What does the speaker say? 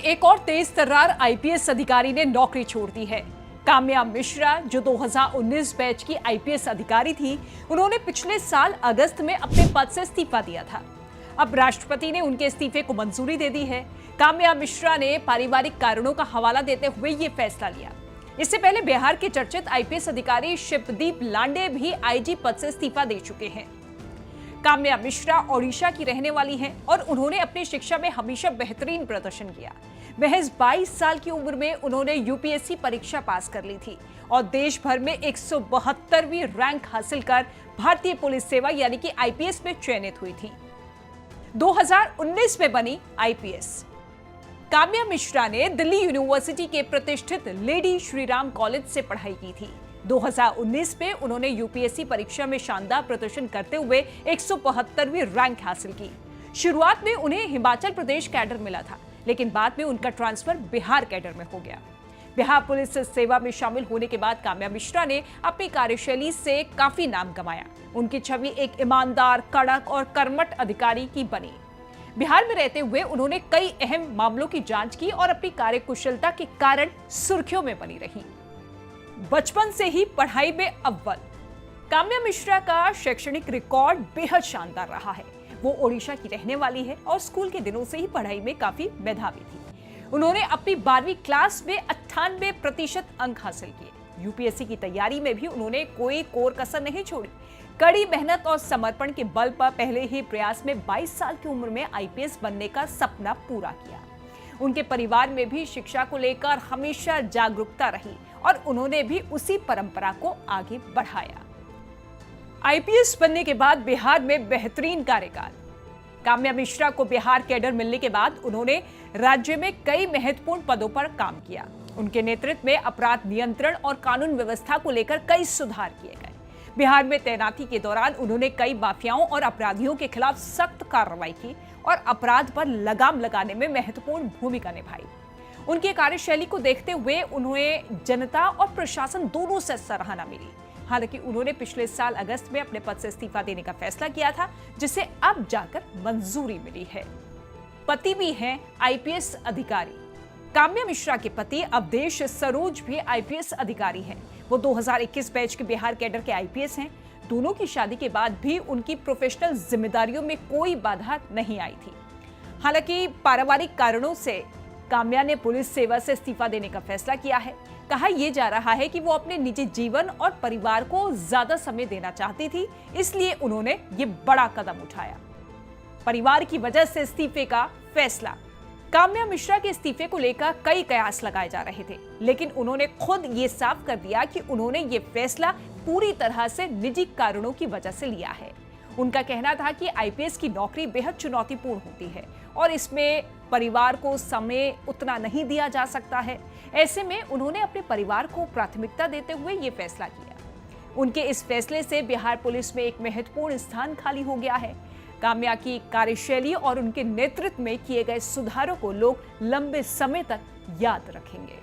एक और तेज तर्रार आईपीएस अधिकारी ने नौकरी छोड़ दी है। काम्या मिश्रा, जो 2019 बैच की आईपीएस अधिकारी थी, उन्होंने पिछले साल अगस्त में अपने पद से इस्तीफा दिया था। अब राष्ट्रपति ने उनके इस्तीफे को मंजूरी दे दी है। काम्या मिश्रा ने पारिवारिक कारणों का हवाला देते हुए ये फैसला लिया। इससे पहले बिहार के चर्चित आईपीएस अधिकारी शिवदीप लांडे भी आईजी पद से इस्तीफा दे चुके हैं। काम्या मिश्रा ओडिशा की रहने वाली हैं और उन्होंने अपनी शिक्षा में हमेशा बेहतरीन प्रदर्शन किया। महज 22 साल की उम्र में उन्होंने यूपीएससी परीक्षा पास कर ली थी और देश भर में 172वीं रैंक हासिल कर भारतीय पुलिस सेवा यानी कि आईपीएस में चयनित हुई थी। 2019 में बनी आईपीएस। काम्या मिश्रा ने दिल्ली यूनिवर्सिटी के प्रतिष्ठित लेडी श्रीराम कॉलेज से पढ़ाई की थी। 2019 में उन्होंने यूपीएससी परीक्षा में शानदार प्रदर्शन करते हुए 172वीं रैंक हासिल की। शुरुआत में उन्हें हिमाचल प्रदेश कैडर मिला था, लेकिन बाद में उनका ट्रांसफर बिहार कैडर में हो गया। बिहार पुलिस सेवा में शामिल होने के बाद काम्या मिश्रा ने अपनी कार्यशैली से काफी नाम कमाया। उनकी छवि एक ईमानदार, कड़क और कर्मठ अधिकारी की बनी। बिहार में रहते हुए उन्होंने कई अहम मामलों की जांच की और अपनी कार्यकुशलता के कारण सुर्खियों में बनी रही। बचपन से ही पढ़ाई में अव्वल। काम्या मिश्रा का शैक्षणिक रिकॉर्ड बेहद शानदार रहा है। वो ओडिशा की रहने वाली है और स्कूल के दिनों से ही पढ़ाई में काफी मेधावी थी। उन्होंने अपनी 12वीं क्लास में 98% अंक हासिल किए। यूपीएससी की तैयारी में भी उन्होंने कोई कोर कसर नहीं छोड़ी। कड़ी मेहनत और समर्पण के बल पर पहले ही प्रयास में 22 साल की उम्र में आईपीएस बनने का सपना पूरा किया। उनके परिवार में भी शिक्षा को लेकर हमेशा जागरूकता रही और उन्होंने भी उसी परंपरा को आगे बढ़ाया। आईपीएस बनने के बाद बिहार में बेहतरीन कार्यकाल। काम्या मिश्रा को बिहार कैडर मिलने के बाद उन्होंने राज्य में कई महत्वपूर्ण पदों पर काम किया। उनके नेतृत्व में अपराध नियंत्रण और कानून व्यवस्था को लेकर कई सुधार किए गए। बिहार में तैनाती के दौरान उन्होंने कई माफियाओं और अपराधियों के खिलाफ सख्त कार्रवाई की और अपराध पर लगाम लगाने में महत्वपूर्ण भूमिका निभाई। उनकी कार्यशैली को देखते हुए उन्हें जनता और प्रशासन दोनों से सराहना मिली। हालांकि उन्होंने पिछले साल अगस्त में अपने पद से इस्तीफा देने का फैसला किया था, जिसे अब जाकर मंजूरी मिली है। पति भी हैं आईपीएस अधिकारी। काम्या मिश्रा के पति अवधेश सरोज भी आईपीएस अधिकारी हैं। वो 2021 बैच के बिहार कैडर के आईपीएस हैं। दोनों की शादी के बाद भी उनकी प्रोफेशनल जिम्मेदारियों में कोई बाधा नहीं आई थी। हालांकि पारिवारिक कारणों से काम्या ने पुलिस सेवा से इस्तीफा देने का फैसला किया है। कहा यह जा रहा है कि वो अपने निजी जीवन और परिवार को ज्यादा समय देना चाहती थी, इसलिए उन्होंने ये बड़ा कदम उठाया। परिवार की वजह से इस्तीफे का फैसला। काम्या मिश्रा के इस्तीफे को लेकर कई कयास लगाए जा रहे थे, लेकिन उन्होंने खुद ये साफ कर दिया कि उन्होंने ये फैसला पूरी तरह से निजी कारणों की वजह से लिया है। उनका कहना था कि आईपीएस की नौकरी बेहद चुनौतीपूर्ण होती है और इसमें परिवार को समय उतना नहीं दिया जा सकता है। ऐसे में उन्होंने अपने परिवार को प्राथमिकता देते हुए ये फैसला किया। उनके इस फैसले से बिहार पुलिस में एक महत्वपूर्ण स्थान खाली हो गया है। काम्या की कार्यशैली और उनके नेतृत्व में किए गए सुधारों को लोग लंबे समय तक याद रखेंगे।